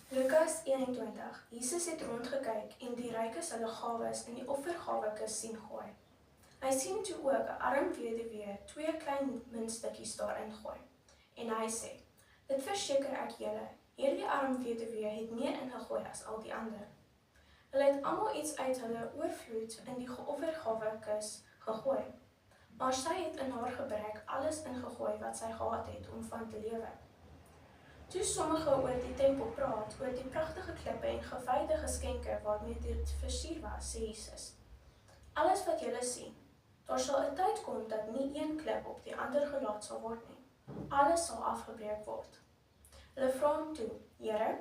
Lukas 21. Jesus het rondgekyk en die rykes hulle gawes in die offergawekis sien gooi. Hy sien toe ook 'n arm weduwee 2 klein muntstukkies daarin gooi. En hy sê, dit verseker ek julle, hierdie arm weduwee het meer ingegooi as al die ander. Hulle het almal iets uit hulle oorvloed in die offergawekis gegooi, maar sy het in haar gebrek alles ingegooi wat sy gehad het om van te lewe. Toe sommige oor die tempel praat, oor die pragtige klippe en gewyde geskenke waarmee dit versier was, sê Jesus, alles wat julle sien, daar sal 'n tyd kom dat nie een klip op die ander gelaat sal word nie. Alles sal afgebreek word. Hulle vra hom toe, Here,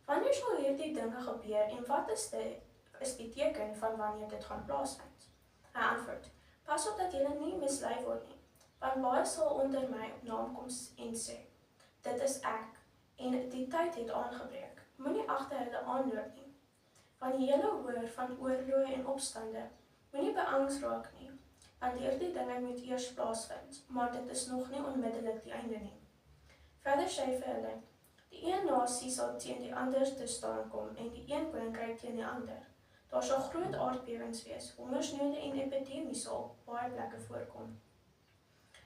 wanneer sal hierdie dinge gebeur en wat is die teken van wanneer dit gaan plaasvind? Hy antwoord, pas op dat julle nie mislei word nie, want baie sal onder my op naam kom en sê, dit is ek, en die tyd het aangebreek. Moenie agter hulle aanloop nie. Wanneer julle hoor van oorloë en opstande, moenie beangs raak nie, want hierdie dinge moet eers plaasvind, maar dit is nog nie onmiddellik die einde nie. Verder sê hy vir hulle, die een nasie sal teen die ander te staan kom en die een koninkryk teen die ander. Daar sal groot aardbewings wees, hongersnode en epidemies sal op baie plekke voorkom.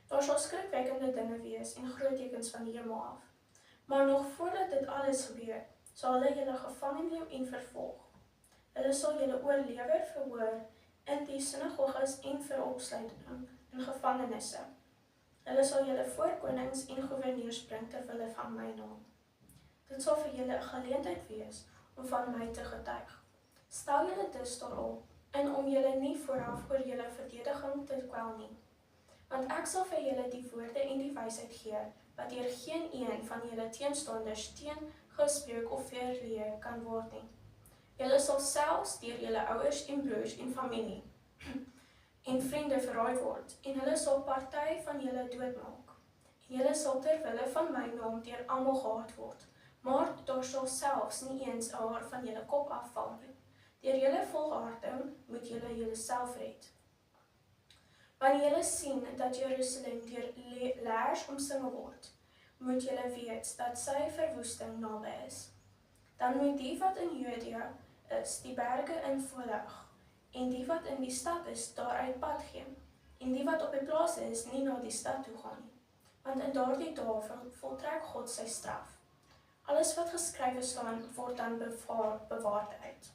Daar sal skrikwekkende dinge wees en groot tekens van die hemel af. Maar nog voordat dit alles gebeur, sal hulle julle gevangen neem en vervolg. Hulle sal julle oorlewer verhoor in die sinagoges en vir opsluiting in gevangenisse. Hulle sal julle voor konings en goewerneurs bring ter wille van my naam. Dit sal vir julle 'n geleentheid wees om van my te getuig. Stel julle dus daarop en om julle nie vooraf oor julle verdediging te kwel nie. Want ek sal vir julle die woorde en die wysheid gee, wat deur geen een van julle teenstanders teengespreek of weerleer kan word nie. Julle sal selfs deur julle ouers en broers en familie en vriende verraai word, en hulle sal party van julle doodmaak. En julle sal ter wille van my naam deur almal gehaat word, maar daar sal selfs nie eens 'n haar van julle kop afval nie. Deur julle volharding moet julle julleself red. Wanneer julle sien dat Jerusalem deur leers omsingel word, moet julle weet dat sy verwoesting naby is. Dan moet die wat in Judea is, die berge involg, en die wat in die stad is, daaruit pad gee, en die wat op die plaas is, nie na die stad toe gaan nie, want in daardie dae voltrek God sy straf. Alles wat geskrywe staan, word dan bewaard uit.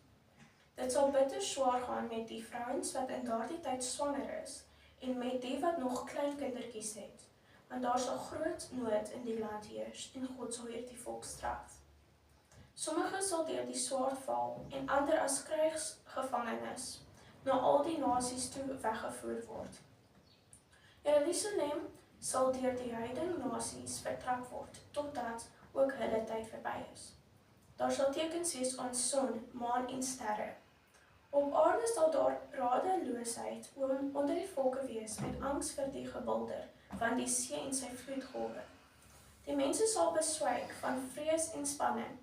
Dit sal bitter swaar gaan met die vrouens wat in daardie tyd swanger is, en met die wat nog klein kindertjies het, want daar sal groot nood in die land heers, en God sal hierdie volk straf. Sommige sal deur die swaard val, en ander as krygsgevangenes, na al die nasies toe weggevoer word. Jerusalem sal deur die heidene nasies vertrek word, totdat ook hulle tyd verby is. Daar sal tekens wees aan son, maan en sterre. Op aarde sal daar radeloosheid onder die volke wees met angs vir die gebulder van die see en sy vloedgolwe. Die mense sal beswyk van vrees en spanning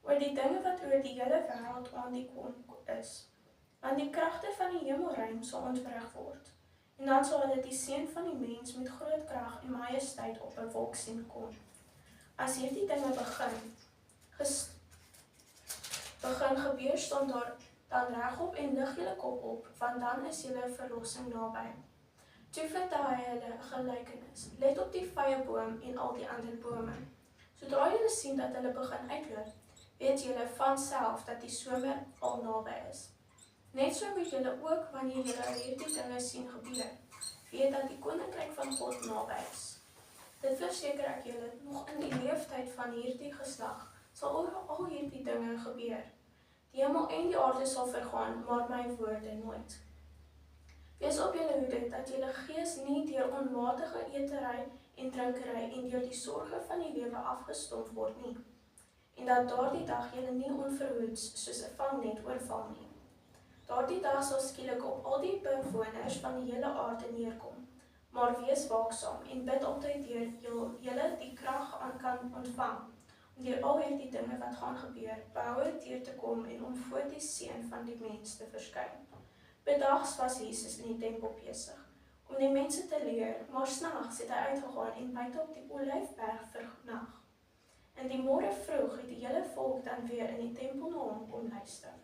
oor die dinge wat oor die hele wêreld aan die kom is, want die kragte van die hemelruim sal ontwrig word, en dan sal hulle die seun van die mens met groot krag en majesteit op 'n wolk sien kom. As hierdie dinge begin gebeur, staan daar dan regop en lig julle kop op, want dan is julle verlossing naby. Toe vertel hy hulle 'n gelykenis. Let op die vyeboom en al die ander bome. Sodra julle sien dat hulle begin uitloop, weet julle vanself dat die somer al naby is. Net so moet julle ook, wanneer julle hierdie dinge sien gebeur, weet dat die koninkryk van God naby is. Dit verseker ek julle, nog in die leeftyd van hierdie geslag sal al hierdie dinge gebeur. Die hemel en die aarde sal vergaan, maar my woorde nooit. Wees op julle hoede dat julle gees nie deur onmatige etery en drinkery en deur die sorge van die lewe afgestomp word nie, en dat daardie dag julle nie onverhoeds soos 'n vangnet oorval nie. Daardie dag sal skielik op al die bewoners van die hele aarde neerkom, maar wees waaksaam en bid altyd deur julle die krag aan kan ontvang, om deur al hierdie dinge wat gaan gebeur, behoue deur te kom en om voor die seun van die mens te verskyn. Bedags was Jesus in die tempel besig, om die mense te leer, maar snags het hy uitgegaan en buite op die Olyfberg vernag. En die môre vroeg het die hele volk dan weer in die tempel na hom kom luister.